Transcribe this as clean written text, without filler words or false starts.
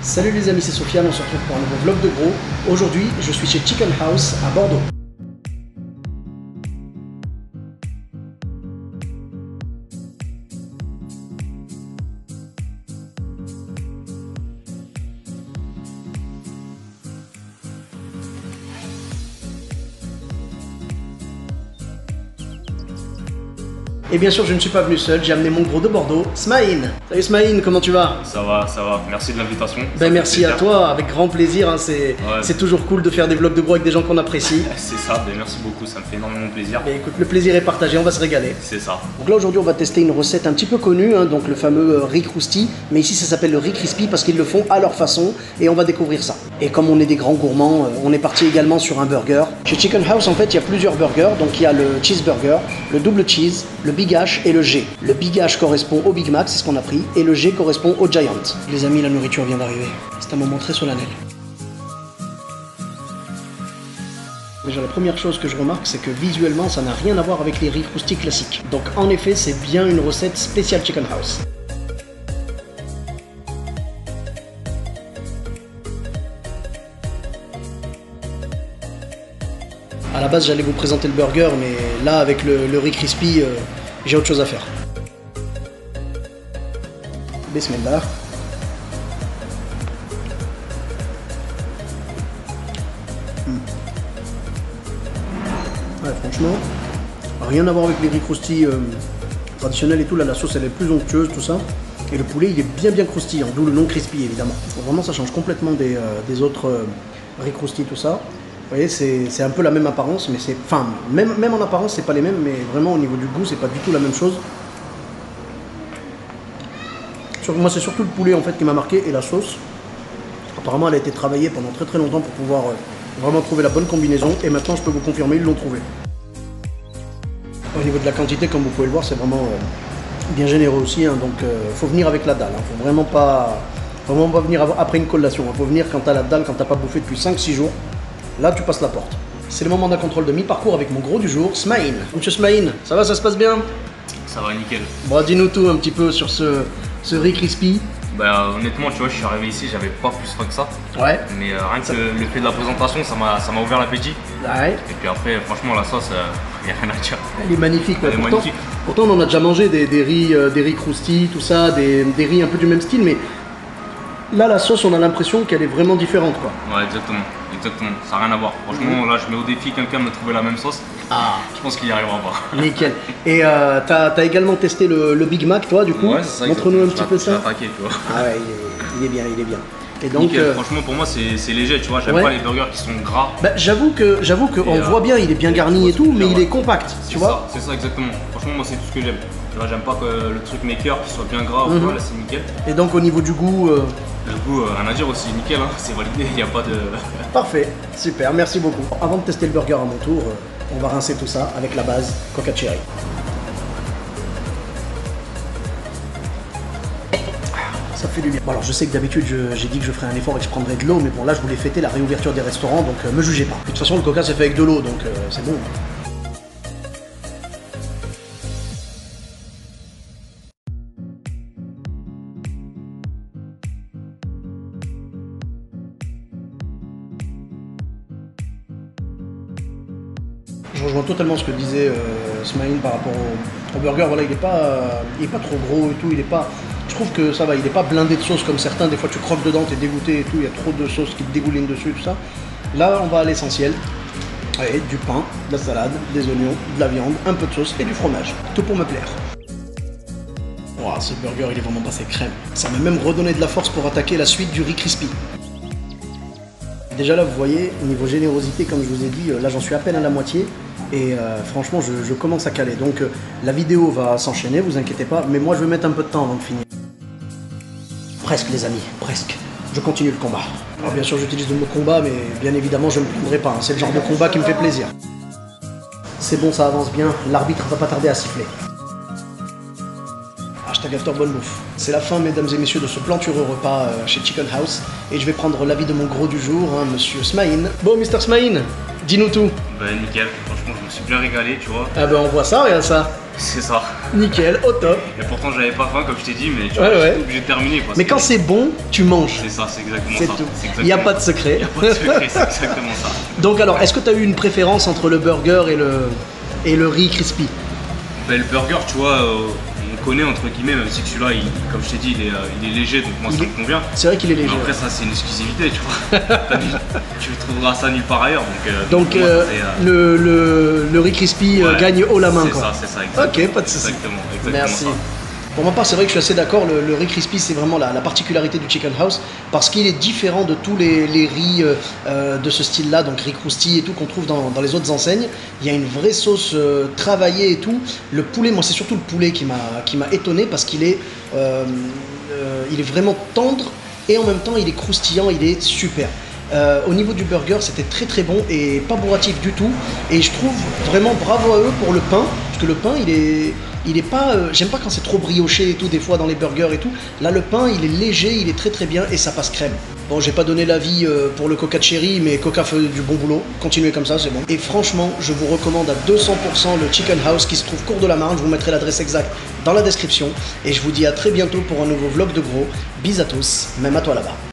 Salut les amis, c'est Sofiane, on se retrouve pour un nouveau vlog de gros. Aujourd'hui, je suis chez Chicken House à Bordeaux. Et bien sûr, je ne suis pas venu seul, j'ai amené mon gros de Bordeaux, Smaïn. Salut Smaïn, comment tu vas? Ça va, ça va. Merci de l'invitation. Ben merci à toi, avec grand plaisir. Hein, c'est toujours cool de faire des vlogs de gros avec des gens qu'on apprécie. C'est ça, ben merci beaucoup, ça me fait énormément plaisir. Ben écoute, le plaisir est partagé, on va se régaler. C'est ça. Donc là aujourd'hui on va tester une recette un petit peu connue, hein, donc le fameux riz crousty. Mais ici ça s'appelle le riz crispy parce qu'ils le font à leur façon et on va découvrir ça. Et comme on est des grands gourmands, on est parti également sur un burger. Chez Chicken House en fait il y a plusieurs burgers, donc il y a le cheeseburger, le double cheese, le Big H et le G. Le Big H correspond au Big Mac, c'est ce qu'on a pris, et le G correspond au Giant. Les amis, la nourriture vient d'arriver. C'est un moment très solennel. Déjà la première chose que je remarque, c'est que visuellement ça n'a rien à voir avec les riz crousty classiques. Donc en effet, c'est bien une recette spéciale Chicken House. À la base, j'allais vous présenter le burger, mais là, avec le riz crispy, j'ai autre chose à faire. Bismillah. Ouais, franchement, rien à voir avec les riz crousty traditionnels et tout. Là, la sauce, elle est plus onctueuse, tout ça. Et le poulet, il est bien croustillant, d'où le nom crispy, évidemment. Donc, vraiment, ça change complètement des autres riz crousty, tout ça. Vous voyez, c'est un peu la même apparence, mais c'est... Enfin, même en apparence, c'est pas les mêmes, mais vraiment, au niveau du goût, c'est pas du tout la même chose. Moi, c'est surtout le poulet, en fait, qui m'a marqué, et la sauce. Apparemment, elle a été travaillée pendant très longtemps pour pouvoir vraiment trouver la bonne combinaison, et maintenant, je peux vous confirmer, ils l'ont trouvé. Au niveau de la quantité, comme vous pouvez le voir, c'est vraiment bien généreux aussi, hein, donc faut venir avec la dalle, hein, faut vraiment pas venir après une collation, hein, faut venir quand t'as la dalle, quand t'as pas bouffé depuis 5-6 jours. Là, tu passes la porte. C'est le moment d'un contrôle de mi-parcours avec mon gros du jour, Smaïn. Monsieur Smaïn, ça va, ça se passe bien? Ça va nickel. Bon, dis-nous tout un petit peu sur ce riz crispy. Bah honnêtement, tu vois, je suis arrivé ici, j'avais pas plus faim que ça. Ouais. Mais rien que le fait de la présentation, ça m'a ouvert l'appétit. Ouais. Et puis après, franchement, la sauce, y a rien à dire. Elle est magnifique. Ouais. Elle est magnifique. Pourtant, on en a déjà mangé des riz crousty, tout ça, des riz un peu du même style, mais là, la sauce, on a l'impression qu'elle est vraiment différente, quoi. Ouais, exactement. Exactement, ça n'a rien à voir. Franchement, là, je mets au défi quelqu'un de me trouver la même sauce. Ah. Je pense qu'il y arrivera pas. Nickel. Et t'as également testé le Big Mac, toi, du coup? Ouais, c'est ça. Montre-nous un petit peu ça. Attaqué, tu vois. Ah ouais, il est bien. Et donc, franchement, pour moi, c'est léger, tu vois. J'aime pas les burgers qui sont gras. Bah, j'avoue que on voit bien, il est bien garni et tout, mais il est compact, tu vois. C'est ça, exactement. Franchement, moi, c'est tout ce que j'aime. Tu vois, j'aime pas que le truc maker qui soit bien gras, là, c'est nickel. Et donc, au niveau du goût. Le goût, rien à dire aussi, nickel, hein. C'est validé, il n'y a pas de... Parfait, super, merci beaucoup. Avant de tester le burger à mon tour, on va rincer tout ça avec la base Coca Cherry. Ça fait du bien. Bon alors je sais que d'habitude j'ai dit que je ferais un effort et que je prendrais de l'eau, mais bon là je voulais fêter la réouverture des restaurants, donc me jugez pas. De toute façon le coca c'est fait avec de l'eau, donc c'est bon. Je rejoins totalement ce que disait Smaïn par rapport au burger. Voilà, il est pas trop gros et tout. Je trouve que ça va. Il est pas blindé de sauce comme certains. Des fois, tu croques dedans, t'es dégoûté et tout. Il y a trop de sauce qui te dégouline dessus, tout ça. Là, on va à l'essentiel. Allez, du pain, de la salade, des oignons, de la viande, un peu de sauce et du fromage. Tout pour me plaire. Wow, ce burger, il est vraiment passé crème. Ça m'a même redonné de la force pour attaquer la suite du riz crispy. Déjà là, vous voyez, au niveau générosité, comme je vous ai dit, là j'en suis à peine à la moitié. Et franchement, je commence à caler. Donc la vidéo va s'enchaîner, vous inquiétez pas. Mais moi, je vais mettre un peu de temps avant de finir. Presque, les amis, presque. Je continue le combat. Alors bien sûr, j'utilise le mot combat, mais bien évidemment, je ne me plaindrai pas. Hein. C'est le genre de combat qui me fait plaisir. C'est bon, ça avance bien. L'arbitre va pas tarder à siffler. Hashtag after bonne bouffe. C'est la fin, mesdames et messieurs, de ce plantureux repas chez Chicken House. Et je vais prendre l'avis de mon gros du jour, hein, monsieur Smaïn. Bon, Mr. Smaïn, dis-nous tout. Bah nickel, franchement je me suis bien régalé, tu vois. Ah ben on voit ça, regarde ça. C'est ça. Nickel, au top. Et pourtant j'avais pas faim comme je t'ai dit, mais tu vois, Ouais. j'étais obligé de terminer. Mais quand c'est bon, tu manges. C'est ça, c'est exactement C'est ça. tout. Il n'y a pas de secret. Il n'y a pas de secret, c'est exactement ça. Donc alors, est-ce que tu as eu une préférence entre le burger et le riz crispy? Ben, le burger, tu vois, on connaît entre guillemets, même si celui-là, comme je t'ai dit, il est léger, donc moi ça me convient. C'est vrai qu'il est léger. Mais après, ça c'est une exclusivité, tu vois. Tu trouveras ça nulle part ailleurs. Donc moi, le riz crispy gagne haut la main. C'est ça, exactement. Ok, pas de soucis. Exactement Merci. ça. Pour ma part, c'est vrai que je suis assez d'accord, le riz crispy c'est vraiment la particularité du Chicken House parce qu'il est différent de tous les riz de ce style-là, donc riz croustille et tout qu'on trouve dans les autres enseignes. Il y a une vraie sauce travaillée et tout. Le poulet, moi c'est surtout le poulet qui m'a étonné parce qu'il est vraiment tendre et en même temps il est croustillant, il est super. Au niveau du burger, c'était très très bon et pas bourratif du tout. Et je trouve vraiment bravo à eux pour le pain, parce que le pain il est pas, j'aime pas quand c'est trop brioché et tout, des fois dans les burgers et tout. Là, le pain, il est léger, il est très très bien et ça passe crème. Bon, j'ai pas donné l'avis pour le Coca Cherry, mais Coca fait du bon boulot. Continuez comme ça, c'est bon. Et franchement, je vous recommande à 200% le Chicken House qui se trouve cours de la Marne. Je vous mettrai l'adresse exacte dans la description. Et je vous dis à très bientôt pour un nouveau vlog de gros. Bis à tous, même à toi là-bas.